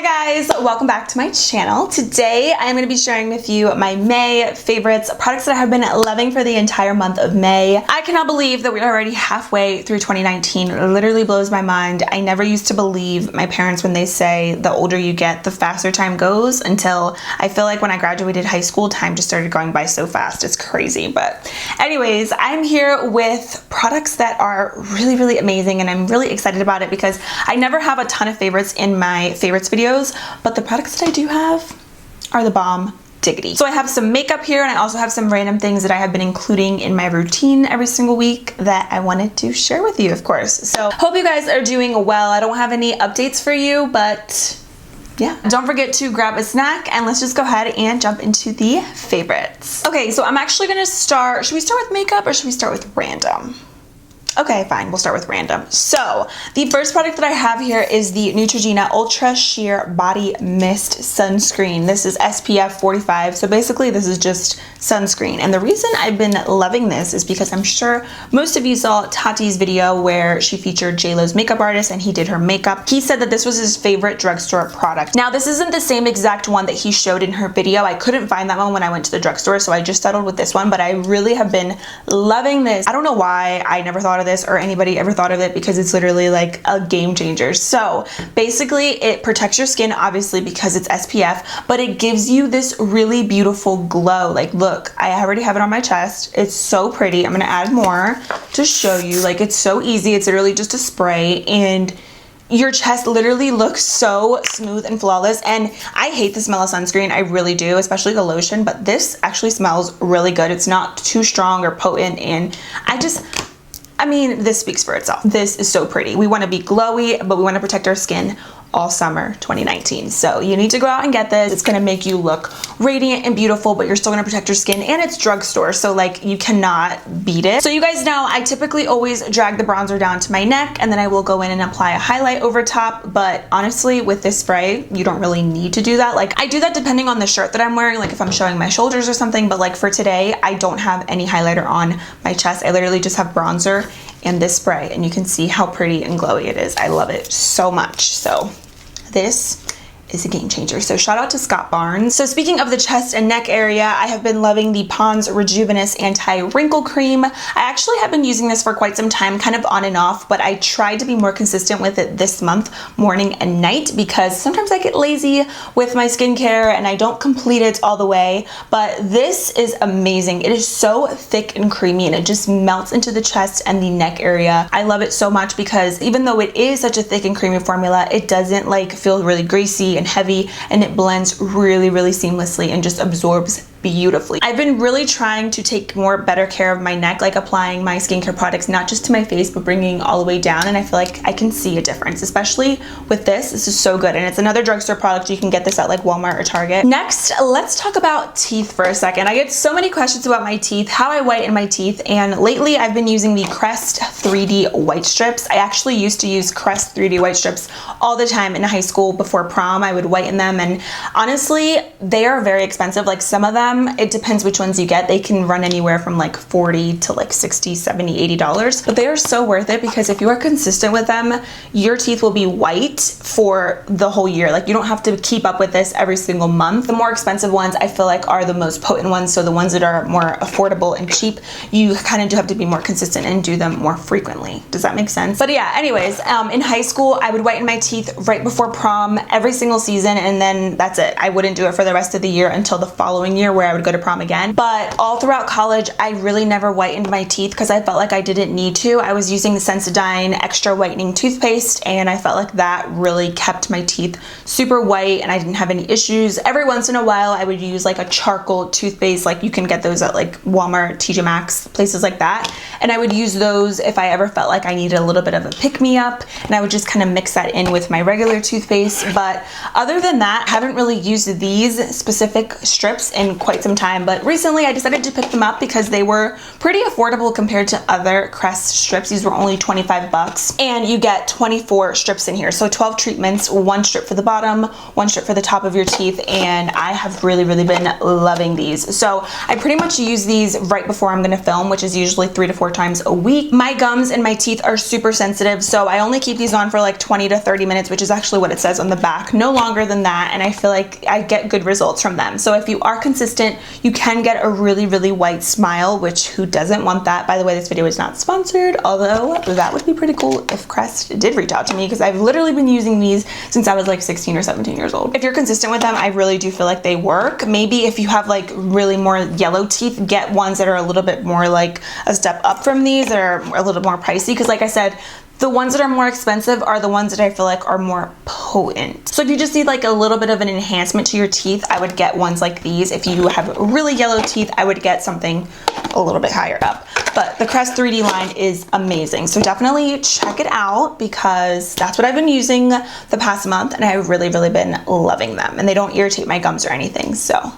Hi guys, welcome back to my channel. Today I'm going to be sharing with you my May favorites, products that I have been loving for the entire month of May. I cannot believe that we're already halfway through 2019. It literally blows my mind. I never used to believe my parents when they say the older you get, the faster time goes, until I feel like when I graduated high school, time just started going by so fast. It's crazy. But anyways, I'm here with products that are really amazing, and I'm really excited about it because I never have a ton of favorites in my favorites videos, but the products that I do have are the bomb diggity. So I have some makeup here, and I also have some random things that I have been including in my routine every single week that I wanted to share with you, of course. So hope you guys are doing well. I don't have any updates for you, but yeah. Don't forget to grab a snack, and let's just go ahead and jump into the favorites. Okay, so I'm actually gonna start, should we start with makeup or should we start with random? Okay, fine, we'll start with random. So the first product that I have here is the Neutrogena Ultra Sheer Body Mist Sunscreen. This is SPF 45, so basically this is just sunscreen. And the reason I've been loving this is because I'm sure most of you saw Tati's video where she featured J-Lo's makeup artist and he did her makeup. He said that this was his favorite drugstore product. Now this isn't the same exact one that he showed in her video. I couldn't find that one when I went to the drugstore, so I just settled with this one, but I really have been loving this. I don't know why I never thought of this or anybody ever thought of it, because it's literally like a game changer. So basically it protects your skin, obviously, because it's SPF, but it gives you this really beautiful glow. Like, look, I already have it on my chest. It's so pretty. I'm gonna add more to show you. Like, it's so easy. It's literally just a spray, and your chest literally looks so smooth and flawless. And I hate the smell of sunscreen, I really do, especially the lotion, but this actually smells really good. It's not too strong or potent, and I mean, this speaks for itself. This is so pretty. We want to be glowy, but we want to protect our skin all summer 2019. So you need to go out and get this. It's gonna make you look radiant and beautiful, but you're still gonna protect your skin, and it's drugstore, so like you cannot beat it. So you guys know I typically always drag the bronzer down to my neck, and then I will go in and apply a highlight over top, but honestly with this spray you don't really need to do that. Like, I do that depending on the shirt that I'm wearing, like if I'm showing my shoulders or something, but like for today I don't have any highlighter on my chest. I literally just have bronzer and this spray, and you can see how pretty and glowy it is. I love it so much. So this is a game changer. So shout out to Scott Barnes. So speaking of the chest and neck area, I have been loving the Pond's Reguveness Anti-Wrinkle Cream. I actually have been using this for quite some time, kind of on and off, but I tried to be more consistent with it this month, morning and night, because sometimes I get lazy with my skincare and I don't complete it all the way. But this is amazing. It is so thick and creamy, and it just melts into the chest and the neck area. I love it so much because even though it is such a thick and creamy formula, it doesn't like feel really greasy and heavy, and it blends really seamlessly and just absorbs beautifully. I've been really trying to take better care of my neck, like applying my skincare products not just to my face but bringing all the way down, and I feel like I can see a difference, especially with this. This is so good, and it's another drugstore product. You can get this at like Walmart or Target. Next, let's talk about teeth for a second. I get so many questions about my teeth, how I whiten my teeth, and lately I've been using the Crest 3D white strips. I actually used to use Crest 3D white strips all the time in high school. Before prom I would whiten them, and honestly they are very expensive. Like, some of them, it depends which ones you get, they can run anywhere from like $40 to like $60, $70, $80, but they are so worth it because if you are consistent with them, your teeth will be white for the whole year. Like, you don't have to keep up with this every single month. The more expensive ones I feel like are the most potent ones, so the ones that are more affordable and cheap, you kind of do have to be more consistent and do them more frequently. Does that make sense? But yeah, anyways, in high school I would whiten my teeth right before prom every single season, and then that's it. I wouldn't do it for the rest of the year until the following year where I would go to prom again. But all throughout college I really never whitened my teeth because I felt like I didn't need to. I was using the Sensodyne extra whitening toothpaste, and I felt like that really kept my teeth super white and I didn't have any issues. Every once in a while I would use like a charcoal toothpaste, like you can get those at like Walmart, Tjmaxx, places like that, and I would use those if I ever felt like I needed a little bit of a pick-me-up, and I would just kind of mix that in with my regular toothpaste. But other than that, I haven't really used these specific strips in quite quite some time, but recently I decided to pick them up because they were pretty affordable compared to other Crest strips. These were only 25 bucks, and you get 24 strips in here. So 12 treatments, 1 strip for the bottom, 1 strip for the top of your teeth, and I have really been loving these. So I pretty much use these right before I'm gonna film, which is usually 3 to 4 times a week. My gums and my teeth are super sensitive, so I only keep these on for like 20 to 30 minutes, which is actually what it says on the back, no longer than that, and I feel like I get good results from them. So if you are consistent, you can get a really white smile, which who doesn't want that? By the way, this video is not sponsored, although that would be pretty cool if Crest did reach out to me, because I've literally been using these since I was like 16 or 17 years old. If you're consistent with them, I really do feel like they work. Maybe if you have like really more yellow teeth, get ones that are a little bit more like a step up from these, that are a little more pricey, because like I said, the ones that are more expensive are the ones that I feel like are more potent. So if you just need like a little bit of an enhancement to your teeth, I would get ones like these. If you have really yellow teeth, I would get something a little bit higher up. But the Crest 3D line is amazing. So definitely check it out, because that's what I've been using the past month, and I've really been loving them. And they don't irritate my gums or anything, so.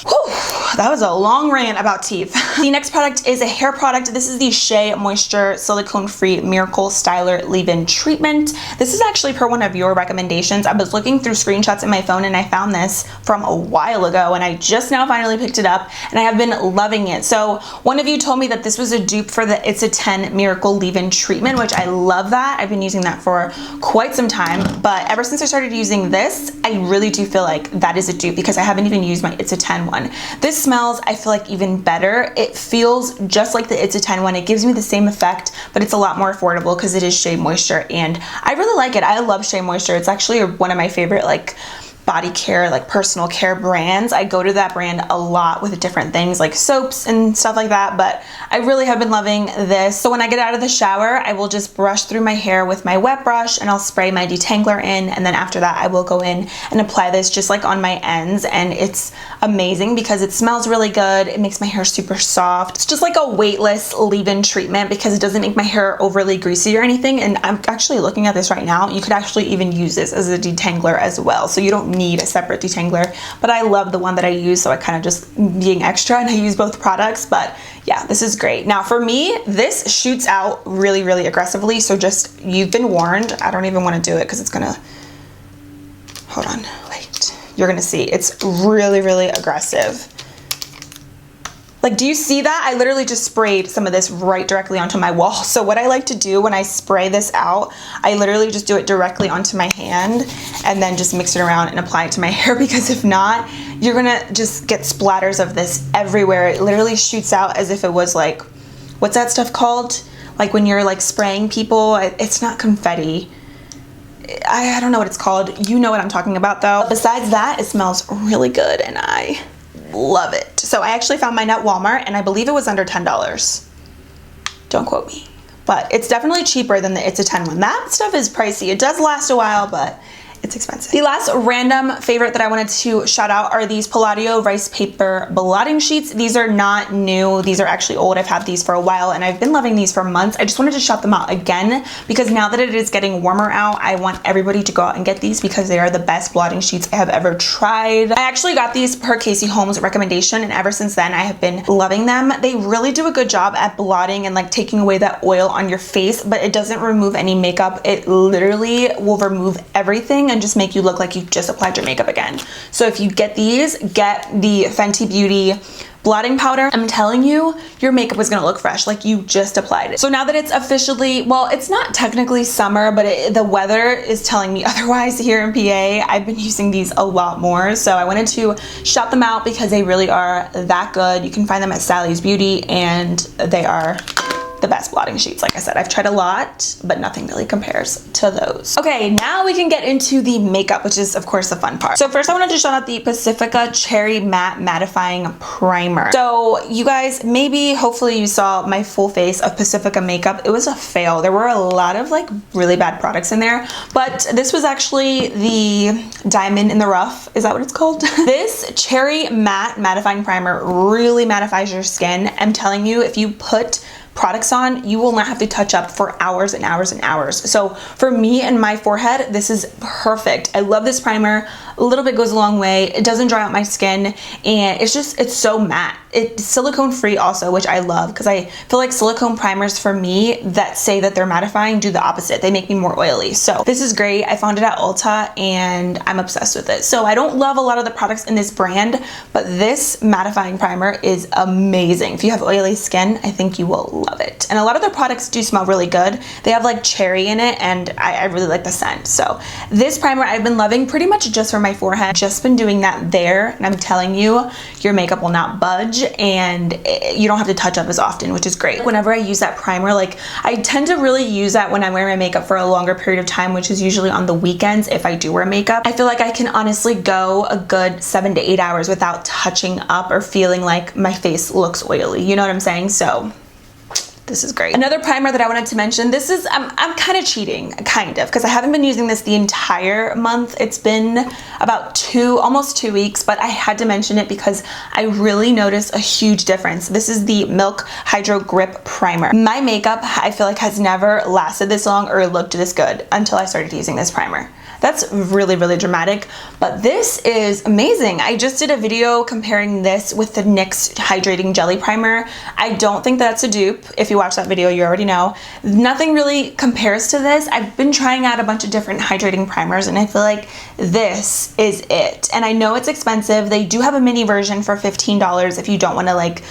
Whew, that was a long rant about teeth. The next product is a hair product. This is the Shea Moisture Silicone-Free Miracle Styler Leave-In Treatment. This is actually per one of your recommendations. I was looking through screenshots in my phone and I found this from a while ago, and I just now finally picked it up, and I have been loving it. So one of you told me that this was a dupe for the It's a 10 Miracle Leave-In Treatment, which I love that. I've been using that for quite some time, but ever since I started using this, I really do feel like that is a dupe, because I haven't even used my It's a 10 one. This smells, I feel like, even better. It feels just like the It's a 10 one. It gives me the same effect, but it's a lot more affordable because it is Shea Moisture, and I really like it. I love Shea Moisture. It's actually one of my favorite like body care, like personal care brands. I go to that brand a lot with different things like soaps and stuff like that, but I really have been loving this. So when I get out of the shower, I will just brush through my hair with my wet brush, and I'll spray my detangler in, and then after that I will go in and apply this just like on my ends, and it's amazing because it smells really good. It makes my hair super soft. It's just like a weightless leave-in treatment because it doesn't make my hair overly greasy or anything, and I'm actually looking at this right now. You could actually even use this as a detangler as well, so you don't need a separate detangler, but I love the one that I use, so I kind of just being extra, and I use both products. But yeah, this is great. Now for me, this shoots out really aggressively, so just, you've been warned. I don't even want to do it because it's gonna, hold on, wait, you're gonna see it's really aggressive. Like, do you see that? I literally just sprayed some of this right directly onto my wall. So what I like to do when I spray this out, I literally just do it directly onto my hand and then just mix it around and apply it to my hair, because if not, you're gonna just get splatters of this everywhere. It literally shoots out as if it was like, what's that stuff called? Like when you're like spraying people, it's not confetti. I don't know what it's called. You know what I'm talking about though. Besides that, it smells really good and I love it. So I actually found mine at Walmart, and I believe it was under $10. Don't quote me, but it's definitely cheaper than the It's a 10 one. That stuff is pricey. It does last a while, but it's expensive. The last random favorite that I wanted to shout out are these Palladio rice paper blotting sheets. These are not new. These are actually old. I've had these for a while and I've been loving these for months. I just wanted to shout them out again because now that it is getting warmer out, I want everybody to go out and get these because they are the best blotting sheets I have ever tried. I actually got these per Casey Holmes recommendation, and ever since then I have been loving them. They really do a good job at blotting and like taking away that oil on your face, but it doesn't remove any makeup. It literally will remove everything and just make you look like you just applied your makeup again. So if you get these, get the Fenty Beauty blotting powder. I'm telling you, your makeup is gonna look fresh, like you just applied it. So now that it's officially, well, it's not technically summer, but the weather is telling me otherwise here in PA. I've been using these a lot more, so I wanted to shout them out because they really are that good. You can find them at Sally's Beauty, and they are the best blotting sheets. Like I said, I've tried a lot, but nothing really compares to those. Okay, now we can get into the makeup, which is of course the fun part. So first I wanted to shout out the Pacifica Cherry Matte Mattifying Primer. So you guys, maybe, hopefully you saw my full face of Pacifica makeup. It was a fail. There were a lot of like really bad products in there, but this was actually the diamond in the rough. Is that what it's called? This Cherry Matte Mattifying Primer really mattifies your skin. I'm telling you, if you put products on, you will not have to touch up for hours and hours and hours. So for me and my forehead, this is perfect. I love this primer. A little bit goes a long way. It doesn't dry out my skin, and it's so matte. It's silicone free also, which I love, because I feel like silicone primers for me that say that they're mattifying do the opposite. They make me more oily. So this is great. I found it at Ulta and I'm obsessed with it. So I don't love a lot of the products in this brand, but this mattifying primer is amazing. If you have oily skin, I think you will love it. And a lot of their products do smell really good. They have like cherry in it, and I really like the scent. So this primer I've been loving pretty much just for my forehead. Just been doing that there, and I'm telling you, your makeup will not budge, and you don't have to touch up as often, which is great. Whenever I use that primer, like I tend to really use that when I'm wearing my makeup for a longer period of time, which is usually on the weekends if I do wear makeup. I feel like I can honestly go a good 7 to 8 hours without touching up or feeling like my face looks oily. You know what I'm saying? So this is great. Another primer that I wanted to mention, this is, I'm kind of cheating, kind of, because I haven't been using this the entire month. It's been about almost 2 weeks, but I had to mention it because I really noticed a huge difference. This is the Milk Hydro Grip Primer. My makeup, I feel like, has never lasted this long or looked this good until I started using this primer. That's really, really dramatic, but this is amazing. I just did a video comparing this with the NYX Hydrating Jelly Primer. I don't think that's a dupe. If you watch that video, you already know. Nothing really compares to this. I've been trying out a bunch of different hydrating primers, and I feel like this is it. And I know it's expensive. They do have a mini version for $15 if you don't want to like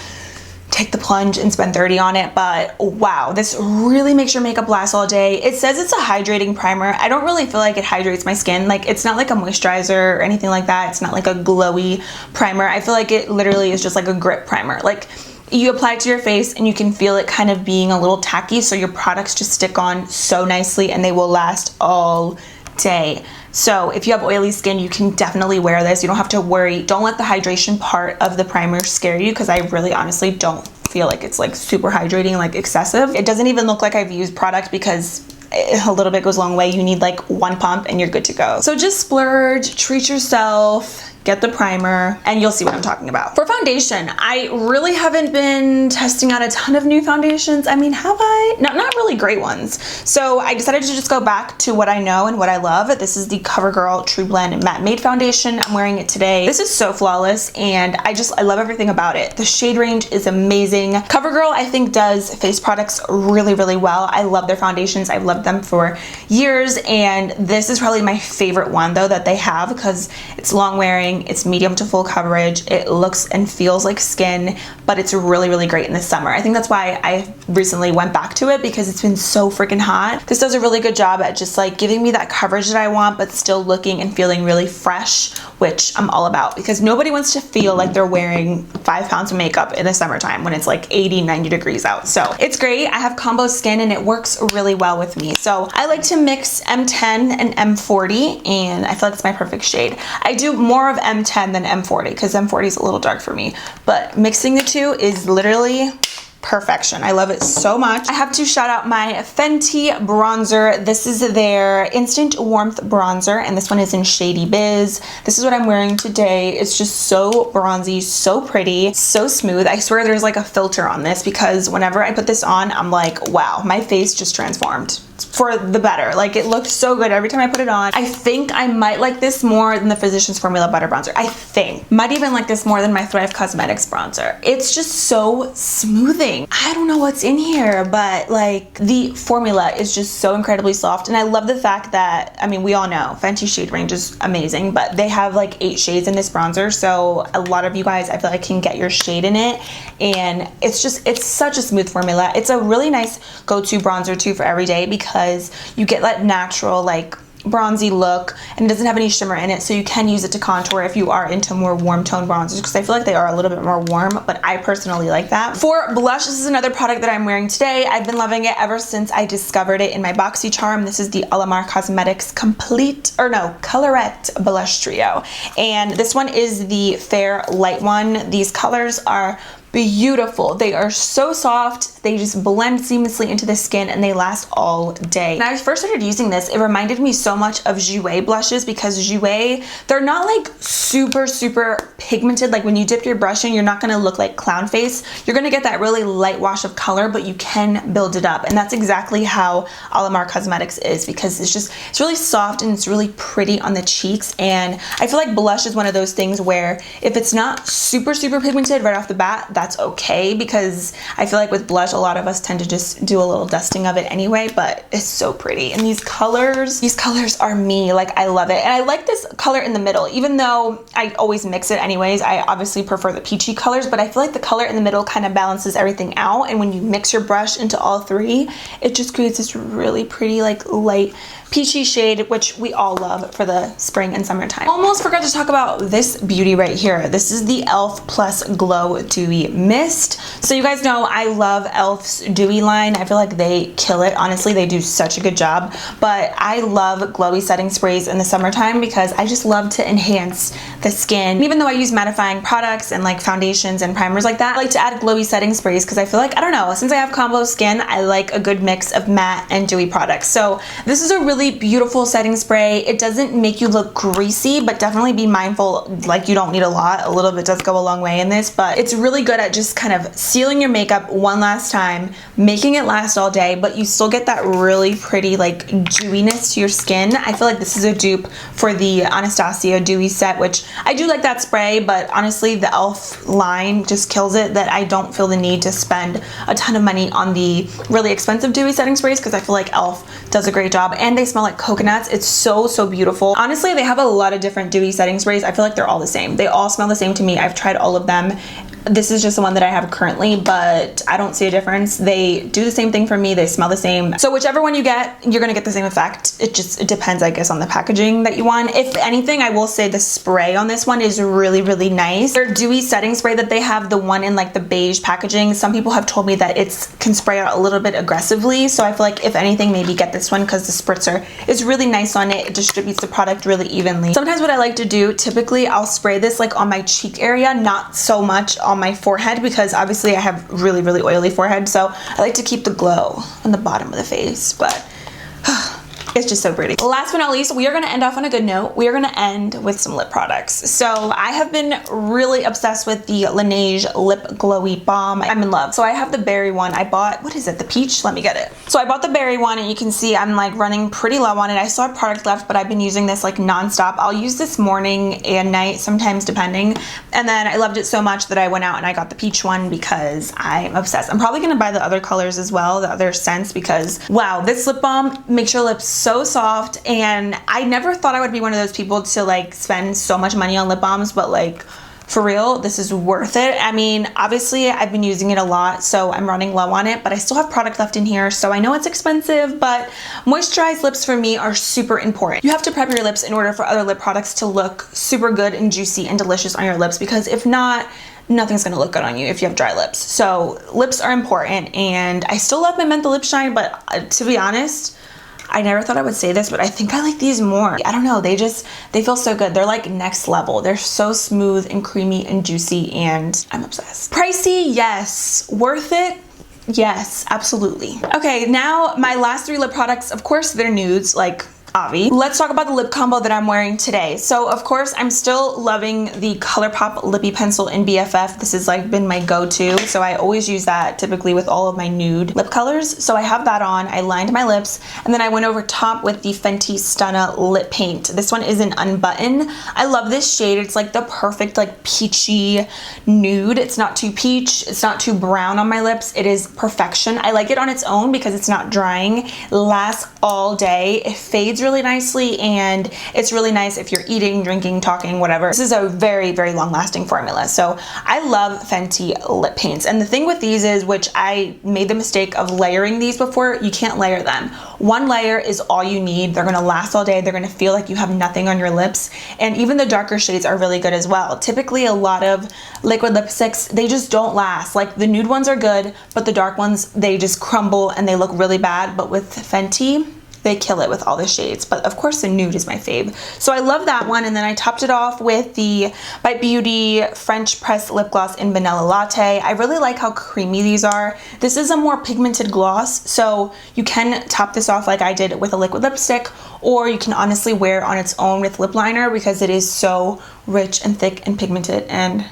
take the plunge and spend $30 on it, but wow, this really makes your makeup last all day. It says it's a hydrating primer. I don't really feel like it hydrates my skin. Like, it's not like a moisturizer or anything like that. It's not like a glowy primer. I feel like it literally is just like a grip primer. Like, you apply it to your face and you can feel it kind of being a little tacky, so your products just stick on so nicely and they will last all day. So if you have oily skin, you can definitely wear this. You don't have to worry. Don't let the hydration part of the primer scare you, because I really honestly don't feel like it's like super hydrating, like excessive. It doesn't even look like I've used product, because a little bit goes a long way. You need like one pump and you're good to go. So just splurge, treat yourself, get the primer, and you'll see what I'm talking about. For foundation, I really haven't been testing out a ton of new foundations. I mean, have I? Not really great ones. So I decided to just go back to what I know and what I love. This is the CoverGirl True Blend Matte Made Foundation. I'm wearing it today. This is so flawless, and I love everything about it. The shade range is amazing. CoverGirl, I think, does face products really, really well. I love their foundations. I've loved them for years, and this is probably my favorite one though that they have, because it's long wearing. It's medium to full coverage. It looks and feels like skin, but it's really, really great in the summer. I think that's why I recently went back to it, because it's been so freaking hot. This does a really good job at just like giving me that coverage that I want, but still looking and feeling really fresh, which I'm all about, because nobody wants to feel like they're wearing 5 pounds of makeup in the summertime when it's like 80, 90 degrees out. So it's great. I have combo skin and it works really well with me. So I like to mix M10 and M40, and I feel like it's my perfect shade. I do more of M10 than M40, because M40 is a little dark for me, but mixing the two is literally perfection. I love it so much. I have to shout out my Fenty bronzer. This is their Instant Warmth bronzer, and this one is in Shady Biz. This is what I'm wearing today. It's just so bronzy, so pretty, so smooth. I swear there's like a filter on this, because whenever I put this on, I'm like, wow, my face just transformed for the better. Like, it looks so good every time I put it on. I think I might like this more than the Physicians Formula Butter Bronzer. I think. Might even like this more than my Thrive Cosmetics bronzer. It's just so smoothing. I don't know what's in here, but like, the formula is just so incredibly soft, and I love the fact that, I mean, we all know Fenty shade range is amazing, but they have like 8 shades in this bronzer, so a lot of you guys, I feel like, can get your shade in it, and it's such a smooth formula. It's a really nice go-to bronzer too for every day, because you get that natural like bronzy look, and it doesn't have any shimmer in it, so you can use it to contour if you are into more warm tone bronzers, because I feel like they are a little bit more warm, but I personally like that. For blush, this is another product that I'm wearing today. I've been loving it ever since I discovered it in my BoxyCharm. This is the Alamar Cosmetics Colorette Blush Trio, and this one is the Fair Light one. These colors are beautiful. They are so soft. They just blend seamlessly into the skin and they last all day. When I first started using this, it reminded me so much of Jouer blushes because Jouer, they're not like super pigmented. Like when you dip your brush in, you're not gonna look like clown face. You're gonna get that really light wash of color, but you can build it up. And that's exactly how Alamar Cosmetics is, because it's really soft and it's really pretty on the cheeks. And I feel like blush is one of those things where if it's not super pigmented right off the bat, that's okay, because I feel like with blush, a lot of us tend to just do a little dusting of it anyway, but it's so pretty. And these colors are me. Like, I love it. And I like this color in the middle, even though I always mix it anyways. I obviously prefer the peachy colors, but I feel like the color in the middle kind of balances everything out. And when you mix your brush into all three, it just creates this really pretty, like, light peachy shade, which we all love for the spring and summertime. Almost forgot to talk about this beauty right here. This is the e.l.f. Plus Glow Dewy Mist. So you guys know I love e.l.f.'s Dewy line. I feel like they kill it. Honestly, they do such a good job. But I love glowy setting sprays in the summertime because I just love to enhance the skin. Even though I use mattifying products and like foundations and primers like that, I like to add glowy setting sprays because I feel like, I don't know, since I have combo skin, I like a good mix of matte and dewy products. So this is a really beautiful setting spray. It doesn't make you look greasy, but definitely be mindful, like, you don't need a lot. A little bit does go a long way in this, but it's really good at just kind of sealing your makeup one last time, making it last all day, but you still get that really pretty like dewiness to your skin. I feel like this is a dupe for the Anastasia Dewy set, which I do like that spray, but honestly the e.l.f. line just kills it, that I don't feel the need to spend a ton of money on the really expensive dewy setting sprays because I feel like e.l.f. does a great job, and they smell like coconuts. It's so beautiful. Honestly, they have a lot of different dewy setting sprays. I feel like they're all the same. They all smell the same to me. I've tried all of them. This is just the one that I have currently, but I don't see a difference. They do the same thing for me. They smell the same. So whichever one you get, you're gonna get the same effect. It depends, I guess, on the packaging that you want. If anything, I will say the spray on this one is really nice. Their dewy setting spray that they have, the one in like the beige packaging, some people have told me that it can spray out a little bit aggressively. So I feel like if anything, maybe get this one because the spritzer is really nice on it. It distributes the product really evenly. Sometimes what I like to do, typically I'll spray this like on my cheek area, not so much on my forehead because obviously I have really oily forehead, so I like to keep the glow on the bottom of the face, but it's just so pretty. Last but not least, we are gonna end off on a good note. We are gonna end with some lip products. So I have been really obsessed with the Laneige Lip Glowy Balm. I'm in love. So I have the berry one. I bought, what is it, the peach? Let me get it. So I bought the berry one, and you can see I'm like running pretty low on it. I still have product left, but I've been using this like nonstop. I'll use this morning and night, sometimes depending. And then I loved it so much that I went out and I got the peach one because I'm obsessed. I'm probably gonna buy the other colors as well, the other scents, because wow, this lip balm makes your lips so soft. And I never thought I would be one of those people to like spend so much money on lip balms, but like for real, this is worth it. I mean, obviously I've been using it a lot, so I'm running low on it, but I still have product left in here, so I know it's expensive, but moisturized lips for me are super important. You have to prep your lips in order for other lip products to look super good and juicy and delicious on your lips, because if not, nothing's gonna look good on you if you have dry lips. So lips are important, and I still love my menthol lip shine, but to be honest, I never thought I would say this, but I think I like these more. I don't know, they feel so good. They're like next level. They're so smooth and creamy and juicy, and I'm obsessed. Pricey, yes. Worth it? Yes, absolutely. Okay, now my last three lip products, of course, they're nudes, like Avi. Let's talk about the lip combo that I'm wearing today. So of course I'm still loving the ColourPop Lippy Pencil in BFF. This has like been my go-to, so I always use that typically with all of my nude lip colors. So I have that on. I lined my lips, and then I went over top with the Fenty Stunna lip paint. This one is an Unbutton. I love this shade. It's like the perfect like peachy nude. It's not too peach, it's not too brown on my lips. It is perfection. I like it on its own because it's not drying. It lasts all day. It fades really nicely, and it's really nice if you're eating, drinking, talking, whatever. This is a very long lasting formula. So I love Fenty lip paints, and the thing with these is, which I made the mistake of layering these before, you can't layer them. One layer is all you need. They're gonna last all day. They're gonna feel like you have nothing on your lips, and even the darker shades are really good as well. Typically a lot of liquid lipsticks, they just don't last. Like the nude ones are good, but the dark ones, they just crumble and they look really bad. But with Fenty, they kill it with all the shades, but of course the nude is my fave. So I love that one. And then I topped it off with the Bite Beauty French Press Lip Gloss in Vanilla Latte. I really like how creamy these are. This is a more pigmented gloss, so you can top this off like I did with a liquid lipstick, or you can honestly wear it on its own with lip liner because it is so rich and thick and pigmented. And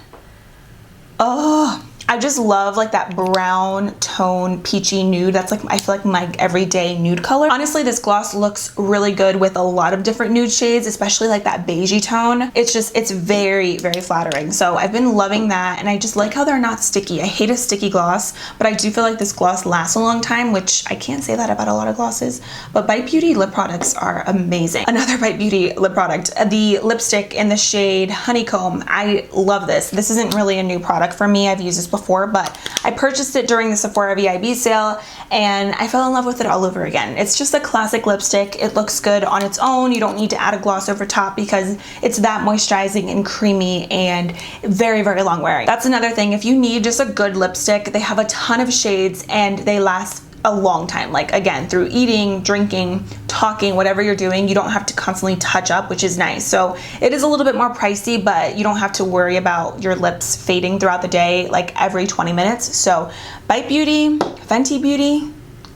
oh, I just love like that brown tone peachy nude. That's like, I feel like my everyday nude color. Honestly, this gloss looks really good with a lot of different nude shades, especially like that beigey tone. It's very, very flattering. So I've been loving that, and I just like how they're not sticky. I hate a sticky gloss, but I do feel like this gloss lasts a long time, which I can't say that about a lot of glosses, but Bite Beauty lip products are amazing. Another Bite Beauty lip product, the lipstick in the shade Honeycomb. I love this. This isn't really a new product for me. I've used this before, but I purchased it during the Sephora VIB sale and I fell in love with it all over again. It's just a classic lipstick. It looks good on its own. You don't need to add a gloss over top because it's that moisturizing and creamy and very, very long wearing. That's another thing. If you need just a good lipstick, they have a ton of shades and they last a long time. Like again, through eating, drinking, talking, whatever you're doing, you don't have to constantly touch up, which is nice. So it is a little bit more pricey, but you don't have to worry about your lips fading throughout the day, like every 20 minutes. So Bite Beauty, Fenty Beauty,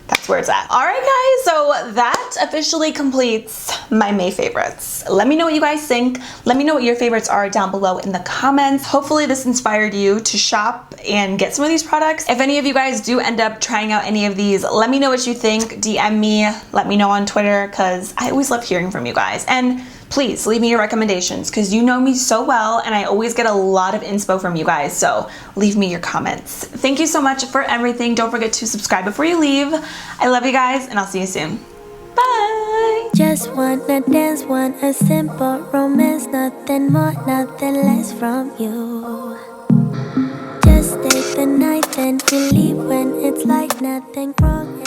that's where it's at. All right, guys, so that officially completes my May favorites. Let me know what you guys think. Let me know what your favorites are down below in the comments. Hopefully this inspired you to shop and get some of these products. If any of you guys do end up trying out any of these, let me know what you think. DM me, let me know on Twitter, because I always love hearing from you guys. And please leave me your recommendations because you know me so well and I always get a lot of inspo from you guys, so leave me your comments. Thank you so much for everything. Don't forget to subscribe before you leave. I love you guys and I'll see you soon. Bye! Just wanna dance, want a simple romance, nothing more, nothing less from you. Just stay the night, then you leave when it's like nothing wrong.